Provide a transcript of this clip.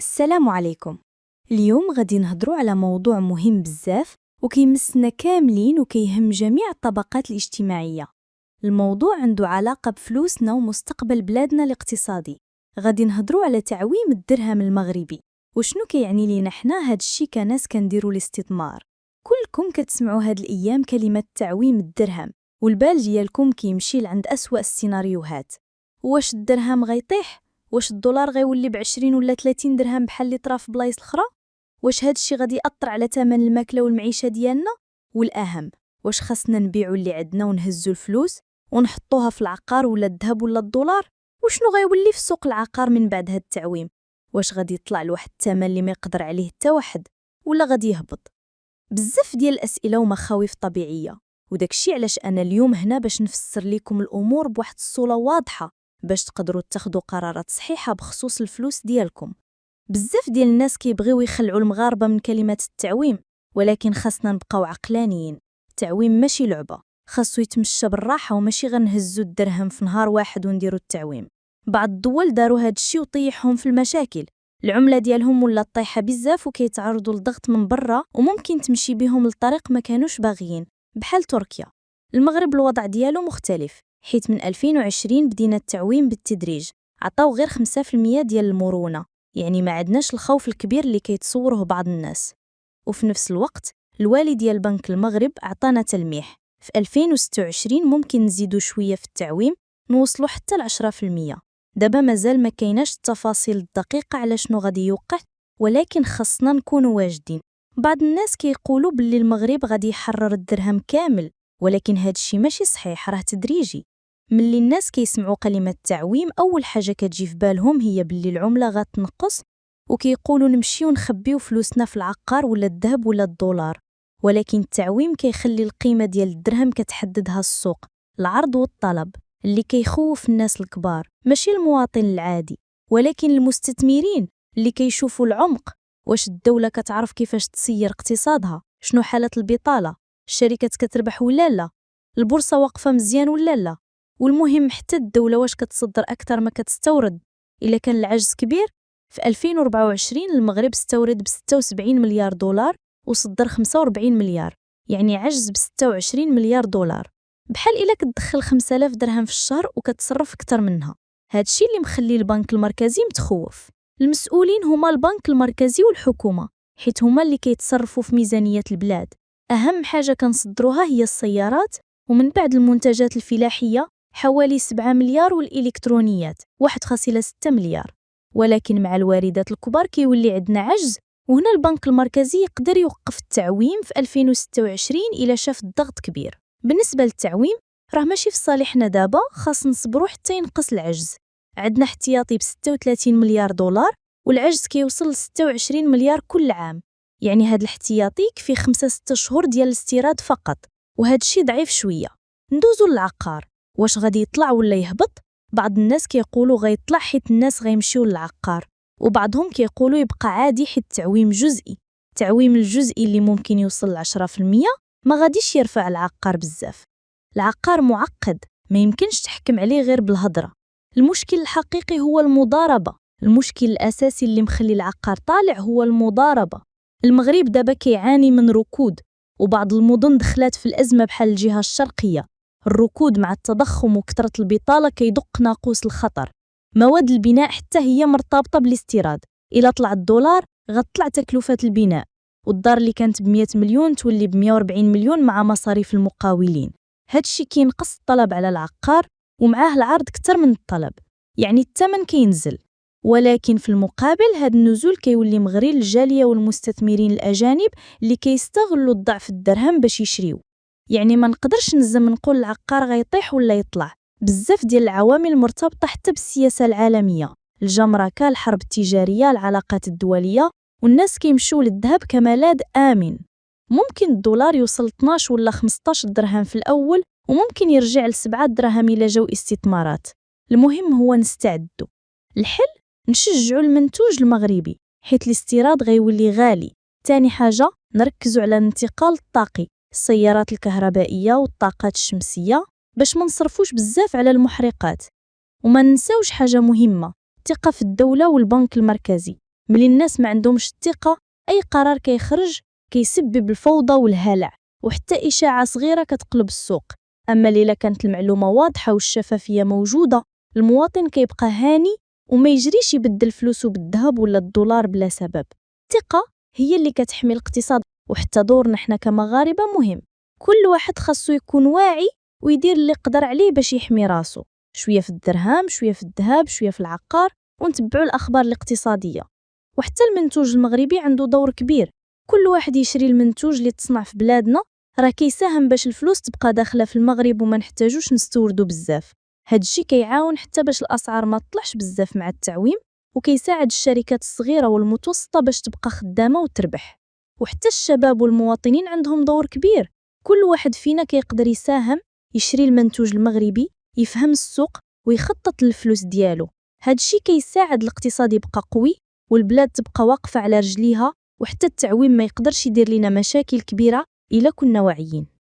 السلام عليكم. اليوم غادي نهضروا على موضوع مهم بزاف وكيمسنا كاملين وكيهم جميع الطبقات الاجتماعية. الموضوع عنده علاقة بفلوسنا ومستقبل بلادنا الاقتصادي. غادي نهضروا على تعويم الدرهم المغربي وشنو كيعني لينا حنا هاد الشي كناس كنديروا الاستثمار. كلكم كتسمعوا هاد الايام كلمة تعويم الدرهم والبال ديالكم كيمشي لعند أسوأ السيناريوهات. واش الدرهم غيطيح؟ واش الدولار غيولي ب20 ولا 30 درهم بحال اللي طرا في بلايص الاخرى؟ واش هاد الشي غادي يأثر على ثمن الماكله والمعيشه ديالنا؟ والاهم، واش خاصنا نبيعوا اللي عندنا ونهزوا الفلوس ونحطوها في العقار ولا الذهب ولا الدولار؟ وشنو غيولي في سوق العقار من بعد هاد التعويم؟ واش غادي يطلع لواحد الثمن اللي ما يقدر عليه حتى واحد ولا غادي يهبط؟ بزاف ديال الاسئله ومخاوف طبيعيه، وداكشي علاش انا اليوم هنا باش نفسر لكم الامور بواحد الصوره واضحه باش تقدروا تاخدوا قرارات صحيحة بخصوص الفلوس ديالكم. بزاف ديال الناس كيبغيو يخلعوا المغاربة من كلمة التعويم، ولكن خاصنا نبقاو عقلانيين. التعويم ماشي لعبة، خاصو يتمشى بالراحة وماشي غنهزو الدرهم في نهار واحد ونديرو التعويم. بعض الدول داروا هاد الشي وطيحهم في المشاكل، العملة ديالهم ولا طايحة بزاف وكيتعرضوا لضغط من برا وممكن تمشي بهم لطريق ما كانوش باغيين، بحال تركيا. المغرب الوضع ديالو مختلف، حيث من 2020 بدينا التعويم بالتدريج، عطاو غير 5% ديال المرونة، يعني ما عدناش الخوف الكبير اللي كيتصوره بعض الناس. وفي نفس الوقت الوالي ديال بنك المغرب عطانا تلميح، في 2026 ممكن نزيدو شوية في التعويم نوصلو حتى ل10%. دابا مازال ما كايناش التفاصيل الدقيقة على شنو غادي يوقع، ولكن خاصنا نكونوا واجدين. بعض الناس كيقولوا باللي المغرب غادي يحرر الدرهم كامل، ولكن هاد الشي ماشي صحيح، راه تدريجي. ملي الناس كيسمعوا كلمة تعويم أول حاجة كتجي في بالهم هي باللي العملة غتنقص وكيقولوا نمشيو نخبيو فلوسنا في العقار ولا الذهب ولا الدولار. ولكن التعويم كيخلي القيمة ديال الدرهم كتحددها السوق، العرض والطلب، اللي كيخوف الناس الكبار ماشي المواطن العادي. ولكن المستثمرين اللي كيشوفوا العمق، واش الدولة كتعرف كيفاش تسير اقتصادها، شنو حالة البطالة، الشركات كتربح ولا لا، البورصة واقفة مزيان ولا لا، والمهم حتى الدولة واش كتصدر أكثر ما كتستورد. إلا كان العجز كبير، في 2024 المغرب استورد ب76 مليار دولار وصدر 45 مليار، يعني عجز ب26 مليار دولار. بحال إلا كتدخل 5000 درهم في الشهر وكتصرف أكثر منها. هادشي اللي مخلي البنك المركزي متخوف. المسؤولين هما البنك المركزي والحكومة، حيت هما اللي كيتصرفوا في ميزانية البلاد. أهم حاجة كنصدروها هي السيارات، ومن بعد المنتجات الفلاحية حوالي 7 مليار، والإلكترونيات 1.6 مليار. ولكن مع الواردات الكبار كيولي عندنا عجز، وهنا البنك المركزي يقدر يوقف التعويم في 2026 إلا شاف الضغط كبير. بالنسبة للتعويم راه ماشي في صالحنا دابا، خاص نصبروا حتى ينقص العجز. عندنا احتياطي ب36 مليار دولار والعجز كيوصل ل 26 مليار كل عام، يعني هاد الاحتياطي يكفي 5-6 شهور ديال الاستيراد فقط، وهاد الشي ضعيف شوية. ندوزو للعقار، واش غادي يطلع ولا يهبط؟ بعض الناس كيقولوا غيطلع حيت الناس غيمشيو للعقار، وبعضهم كيقولوا يبقى عادي حيت التعويم جزئي. التعويم الجزئي اللي ممكن يوصل ل 10% ما غاديش يرفع العقار بزاف. العقار معقد، ما يمكنش تحكم عليه غير بالهضرة. المشكل الحقيقي هو المضاربة. المشكل الأساسي اللي مخلي العقار طالع هو المضاربة. المغرب دابا كيعاني من ركود، وبعض المدن دخلات في الأزمة بحال الجهة الشرقية. الركود مع التضخم وكثرة البطالة كيدق ناقوس الخطر. مواد البناء حتى هي مرتبطة بالاستيراد، إلا طلع الدولار غتطلع تكلفة البناء، والدار اللي كانت ب100 مليون تولي ب140 مليون مع مصاريف المقاولين. هادشي كينقص الطلب على العقار ومعاه العرض كتر من الطلب، يعني الثمن كينزل. ولكن في المقابل هاد النزول كيولي مغري للجالية والمستثمرين الأجانب اللي كيستغلوا الضعف الدرهم باش يشريو. يعني ما نقدرش نزم نقول العقار غيطيح ولا يطلع. بزاف ديال العوامل مرتبطة حتى بالسياسة العالمية، الجمركة، الحرب التجارية، العلاقات الدولية، والناس كيمشوا للذهب كملاذ آمن. ممكن الدولار يوصل 12 ولا 15 درهم في الأول، وممكن يرجع ل7 دراهم إلى جو استثمارات. المهم هو نستعدوا. الحل نشجعوا المنتوج المغربي، حيت الاستيراد غيولي غالي. تاني حاجة نركزوا على الانتقال الطاقي، السيارات الكهربائية والطاقات الشمسية، باش ما نصرفوش بزاف على المحرقات. وما ننساوش حاجة مهمة، الثقة في الدولة والبنك المركزي. ملي الناس ما عندهمش الثقة، أي قرار كيخرج كيسبب الفوضى والهلع، وحتى إشاعة صغيرة كتقلب السوق. أما إلا كانت المعلومة واضحة والشفافية موجودة، المواطن كيبقى هاني وما يجريش يبدل فلوسه بالذهب ولا الدولار بلا سبب. الثقة هي اللي كتحمي الاقتصاد، وحتى دورنا حنا كمغاربة مهم. كل واحد خاصو يكون واعي ويدير اللي قدر عليه باش يحمي راسو، شوية في الدرهم، شوية في الذهب، شوية في العقار، ونتبعوا الأخبار الاقتصادية. وحتى المنتوج المغربي عنده دور كبير، كل واحد يشري المنتوج اللي تصنع في بلادنا راه كيساهم باش الفلوس تبقى داخله في المغرب وما نحتاجوش نستوردو بزاف. هاد الشيء كيعاون حتى باش الأسعار ما تطلعش بزاف مع التعويم، وكيساعد الشركات الصغيرة والمتوسطة باش تبقى خدامة وتربح. وحتى الشباب والمواطنين عندهم دور كبير، كل واحد فينا كيقدر يساهم، يشري المنتوج المغربي، يفهم السوق ويخطط للفلوس ديالو. هاد الشيء كيساعد الاقتصاد يبقى قوي والبلاد تبقى واقفة على رجليها، وحتى التعويم ما يقدرش يدير لنا مشاكل كبيرة إلا كنا واعيين.